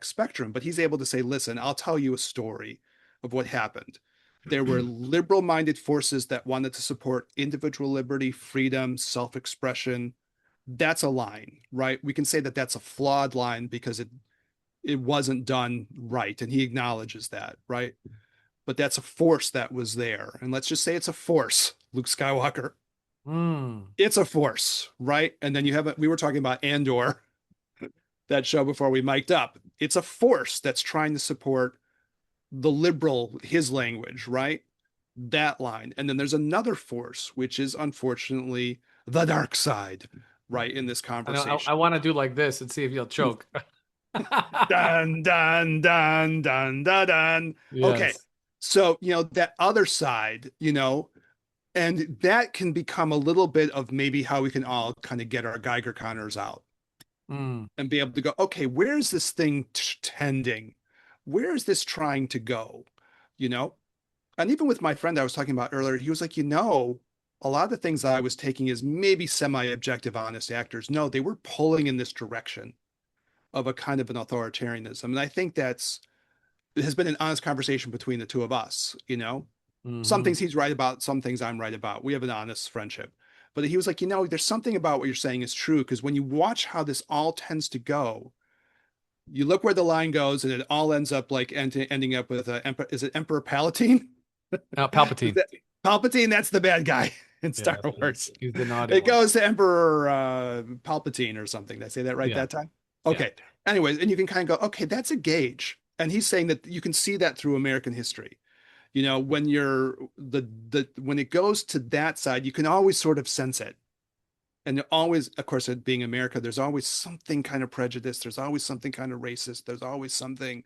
[SPEAKER 1] spectrum, but he's able to say, listen, I'll tell you a story of what happened. There were liberal minded forces that wanted to support individual liberty, freedom, self expression. That's a line, right? We can say that that's a flawed line because it wasn't done right. And he acknowledges that, right? But that's a force that was there. And let's just say it's a force, Luke Skywalker.
[SPEAKER 2] Mm.
[SPEAKER 1] It's a force, right? And then you have, we were talking about Andor, that show before we mic'd up. It's a force that's trying to support the liberal, his language, right? That line. And then there's another force, which is unfortunately the dark side, right? In this
[SPEAKER 2] I know. I
[SPEAKER 1] conversation.
[SPEAKER 2] want to do like this and see if you'll choke.
[SPEAKER 1] Dun, dun, dun, dun, dun, dun. Okay.
[SPEAKER 2] Yes.
[SPEAKER 1] So, that other side, and that can become a little bit of maybe how we can all kind of get our Geiger counters out
[SPEAKER 2] Mm.
[SPEAKER 1] and be able to go, okay, where is this thing tending? Where is this trying to go? You know? And even with my friend I was talking about earlier, he was like, a lot of the things I was taking as maybe semi-objective, honest actors. No, they were pulling in this direction of a kind of an authoritarianism. And I think it has been an honest conversation between the two of us. Some
[SPEAKER 2] Hmm.
[SPEAKER 1] things he's right about, some things I'm right about. We have an honest friendship. But he was like, there's something about what you're saying is true because when you watch how this all tends to go, you look where the line goes, and it all ends up like ending up with is it Emperor Palatine? Is
[SPEAKER 2] Palpatine.
[SPEAKER 1] that Palpatine? That's the bad guy in Star
[SPEAKER 2] Yes.
[SPEAKER 1] Wars.
[SPEAKER 2] He's the naughty
[SPEAKER 1] It
[SPEAKER 2] one.
[SPEAKER 1] goes to Emperor Palpatine or something. Did I say that right
[SPEAKER 2] Yeah.
[SPEAKER 1] that time?
[SPEAKER 2] Yeah.
[SPEAKER 1] Okay. Anyways, and you can kind of go, okay, that's a gauge. And he's saying that you can see that through American history. When you're when it goes to that side, you can always sort of sense it. And always, of course, it being America, there's always something kind of prejudice. There's always something kind of racist. There's always something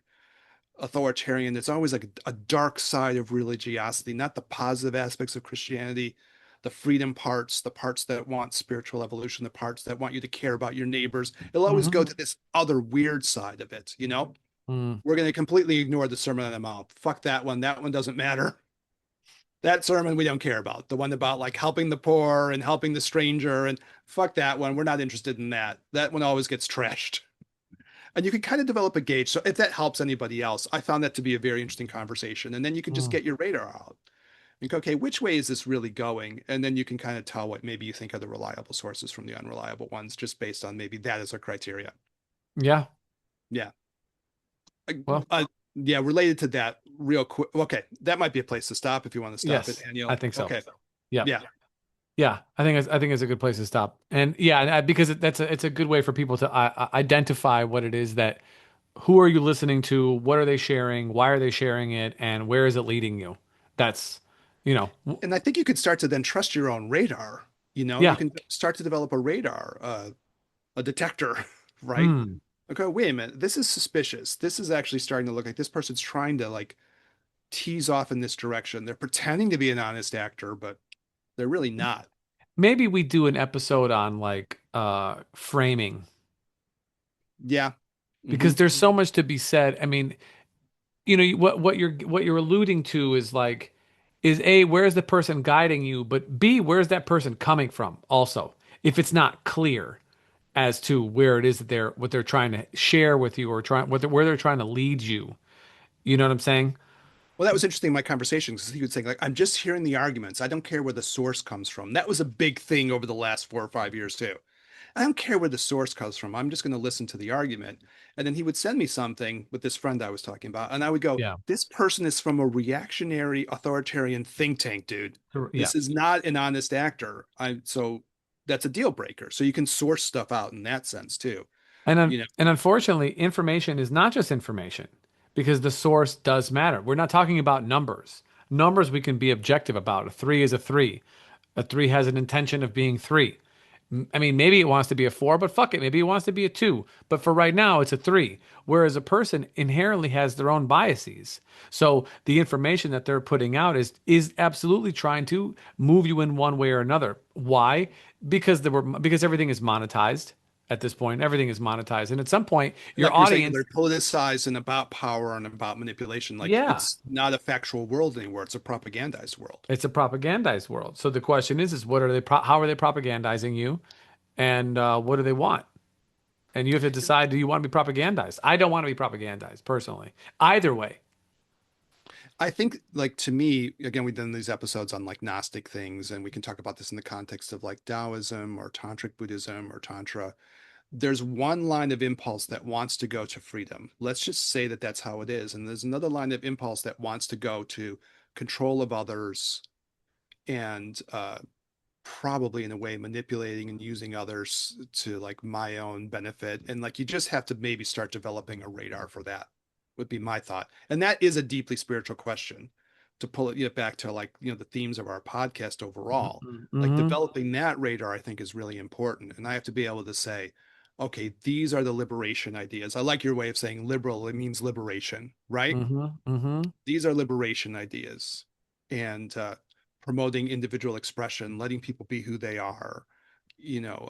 [SPEAKER 1] authoritarian. There's always like a dark side of religiosity, not the positive aspects of Christianity, the freedom parts, the parts that want spiritual evolution, the parts that want you to care about your neighbors. It'll always go
[SPEAKER 2] Hmm.
[SPEAKER 1] to this other weird side of it.
[SPEAKER 2] Mm.
[SPEAKER 1] We're going to completely ignore the Sermon on the Mount. Fuck that one. That one doesn't matter. That sermon we don't care about. The one about like helping the poor and helping the stranger, and fuck that one. We're not interested in that. That one always gets trashed. And you can kind of develop a gauge. So if that helps anybody else, I found that to be a very interesting conversation. And then you can just
[SPEAKER 2] Mm.
[SPEAKER 1] get your radar out and go, okay, which way is this really going? And then you can kind of tell what maybe you think are the reliable sources from the unreliable ones, just based on maybe that as a criteria.
[SPEAKER 2] Yeah.
[SPEAKER 1] Yeah. Uh,
[SPEAKER 2] Well,
[SPEAKER 1] uh, yeah, related to that, real quick. Okay, that might be a place to stop if you want to stop it,
[SPEAKER 2] yes, I
[SPEAKER 1] Daniel.
[SPEAKER 2] think so.
[SPEAKER 1] Okay.
[SPEAKER 2] Yeah.
[SPEAKER 1] Yeah.
[SPEAKER 2] Yeah, I think it's a good place to stop. And yeah, because it's a good way for people to identify what it is that who are you listening to, what are they sharing, why are they sharing it, and where is it leading you? That's, you know,
[SPEAKER 1] And I think you could start to then trust your own radar. You
[SPEAKER 2] yeah.
[SPEAKER 1] can start to develop a radar, a detector, right?
[SPEAKER 2] Hmm.
[SPEAKER 1] Okay, wait a minute. This is suspicious. This is actually starting to look like this person's trying to like tease off in this direction. They're pretending to be an honest actor, but they're really not.
[SPEAKER 2] Maybe we do an episode on like framing
[SPEAKER 1] Yeah.
[SPEAKER 2] because
[SPEAKER 1] Hmm.
[SPEAKER 2] there's so much to be said. I mean, what you're alluding to is like is A, where is the person guiding you, but B, where is that person coming from also? If it's not clear as to where it is that they're trying to share with you or where they're trying to lead you. You know what I'm saying?
[SPEAKER 1] Well, that was interesting in my conversation because he would say, like, I'm just hearing the arguments. I don't care where the source comes from. That was a big thing over the last 4 or 5 years, too. I don't care where the source comes from. I'm just going to listen to the argument. And then he would send me something with this friend I was talking about. And I would go,
[SPEAKER 2] Yeah.
[SPEAKER 1] this person is from a reactionary authoritarian think tank, dude.
[SPEAKER 2] Yeah.
[SPEAKER 1] This is not an honest actor. So that's a deal breaker. So you can source stuff out in that sense, too. You know,
[SPEAKER 2] And unfortunately, information is not just information because the source does matter. We're not talking about numbers. Numbers we can be objective about. A three is a three. A three has an intention of being three. I mean, maybe it wants to be a 4, but fuck it, maybe it wants to be a 2. But for right now, it's a 3. Whereas a person inherently has their own biases. So the information that they're putting out is absolutely trying to move you in one way or another. Why? Because everything is monetized at this point. Everything is monetized. And at some point, your
[SPEAKER 1] Like you're saying,
[SPEAKER 2] audience,
[SPEAKER 1] they're politicized and about power and about manipulation. Like
[SPEAKER 2] yeah,
[SPEAKER 1] it's not a factual world anymore. It's a propagandized world.
[SPEAKER 2] it's a propagandized world. So the question is what are how are they propagandizing you? And what do they want? And you have to decide, do you want to be propagandized? I don't want to be propagandized personally. Either way.
[SPEAKER 1] I think, like, to me, again, we've done these episodes on like Gnostic things, and we can talk about this in the context of like Taoism or Tantric Buddhism or Tantra. There's one line of impulse that wants to go to freedom. Let's just say that that's how it is. And there's another line of impulse that wants to go to control of others and probably in a way manipulating and using others to like my own benefit. And like you just have to maybe start developing a radar for that, would be my thought. And that is a deeply spiritual question to pull it back to like, the themes of our podcast overall. Like
[SPEAKER 2] Mm-hmm.
[SPEAKER 1] developing that radar, I think, is really important. And I have to be able to say, okay, these are the liberation ideas. I like your way of saying liberal, it means liberation, right?
[SPEAKER 2] Mm-hmm. Mm-hmm.
[SPEAKER 1] These are liberation ideas. And promoting individual expression, letting people be who they are,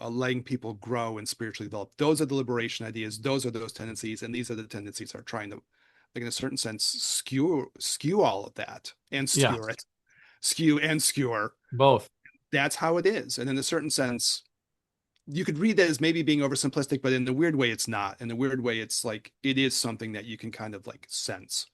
[SPEAKER 1] letting people grow and spiritually develop. Those are the liberation ideas. Those are those tendencies, and these are the tendencies that are trying to, like, in a certain sense, skew all of that and
[SPEAKER 2] Yeah,
[SPEAKER 1] skewer it, skew and skewer.
[SPEAKER 2] both.
[SPEAKER 1] That's how it is. And in a certain sense, you could read that as maybe being oversimplistic, but in the weird way, it's not. In the weird way, it's like it is something that you can kind of like sense.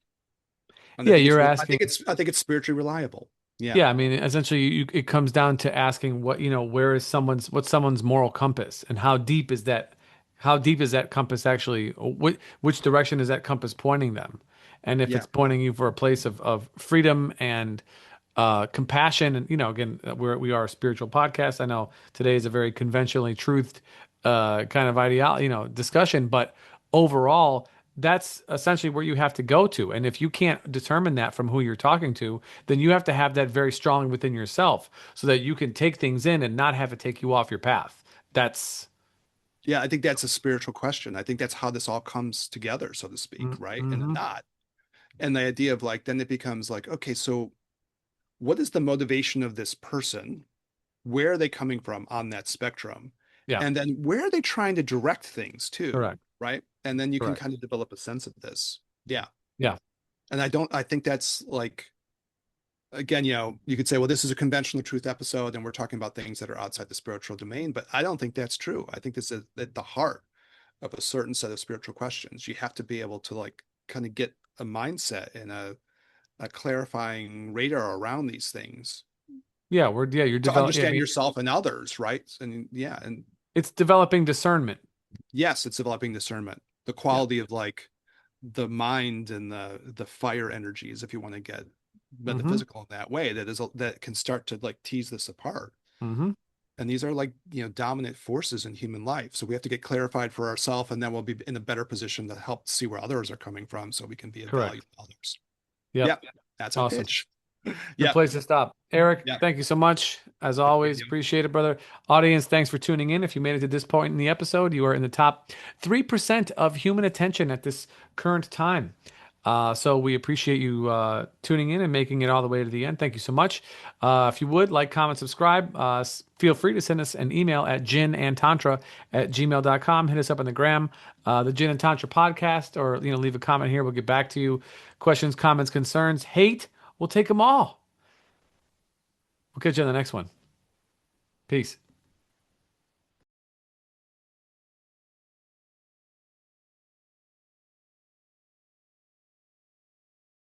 [SPEAKER 1] And I
[SPEAKER 2] Yeah,
[SPEAKER 1] think it's
[SPEAKER 2] you're
[SPEAKER 1] real.
[SPEAKER 2] asking.
[SPEAKER 1] I think it's spiritually reliable. Yeah.
[SPEAKER 2] Yeah, I mean, essentially, it comes down to asking where is what's someone's moral compass, and how deep is that compass actually? Which direction is that compass pointing them? And if
[SPEAKER 1] Yeah.
[SPEAKER 2] it's pointing you for a place of freedom and compassion, and again, we are a spiritual podcast. I know today is a very conventionally truthed kind of ideology, discussion, but overall, that's essentially where you have to go to. And if you can't determine that from who you're talking to, then you have to have that very strongly within yourself so that you can take things in and not have it take you off your path. That's
[SPEAKER 1] Yeah, I think that's a spiritual question. I think that's how this all comes together, so to speak, right? In a
[SPEAKER 2] mm-hmm.
[SPEAKER 1] knot. And the idea of like, then it becomes like, okay, so what is the motivation of this person? Where are they coming from on that spectrum?
[SPEAKER 2] Yeah,
[SPEAKER 1] And then where are they trying to direct things to,
[SPEAKER 2] correct,
[SPEAKER 1] right? And then you can
[SPEAKER 2] correct.
[SPEAKER 1] kind of develop a sense of this. Yeah.
[SPEAKER 2] Yeah,
[SPEAKER 1] And I think that's like, again, you could say, well, this is a conventional truth episode and we're talking about things that are outside the spiritual domain, but I don't think that's true. I think this is at the heart of a certain set of spiritual questions. You have to be able to like kind of get a mindset and a clarifying radar around these things
[SPEAKER 2] yeah, you're
[SPEAKER 1] to
[SPEAKER 2] developing. I
[SPEAKER 1] understand
[SPEAKER 2] mean,
[SPEAKER 1] yourself and others, right? And yeah, and
[SPEAKER 2] it's developing discernment.
[SPEAKER 1] yes, it's developing discernment, the
[SPEAKER 2] Yeah.
[SPEAKER 1] quality of like the mind and the fire energies, if you want to get
[SPEAKER 2] Mm-hmm.
[SPEAKER 1] metaphysical in that way, that can start to like tease this apart.
[SPEAKER 2] Mm-hmm.
[SPEAKER 1] And these are like, dominant forces in human life. So we have to get clarified for ourselves, and then we'll be in a better position to help see where others are coming from so we can be of value
[SPEAKER 2] Correct.
[SPEAKER 1] to others.
[SPEAKER 2] Yep.
[SPEAKER 1] Yep. That's our
[SPEAKER 2] Awesome.
[SPEAKER 1] pitch.
[SPEAKER 2] Good
[SPEAKER 1] Yep.
[SPEAKER 2] place to stop. Eric,
[SPEAKER 1] Yep.
[SPEAKER 2] thank you so much. As
[SPEAKER 1] Thank
[SPEAKER 2] always,
[SPEAKER 1] you.
[SPEAKER 2] appreciate it, brother. Audience, thanks for tuning in. If you made it to this point in the episode, you are in the top 3% of human attention at this current time. So we appreciate you tuning in and making it all the way to the end. Thank you so much. If you would like, comment, subscribe, feel free to send us an email at ginandtantra@gmail.com. Hit us up on the gram, the Gin and Tantra podcast, or leave a comment here. We'll get back to you. Questions, comments, concerns, hate, we'll take them all. We'll catch you on the next one. Peace.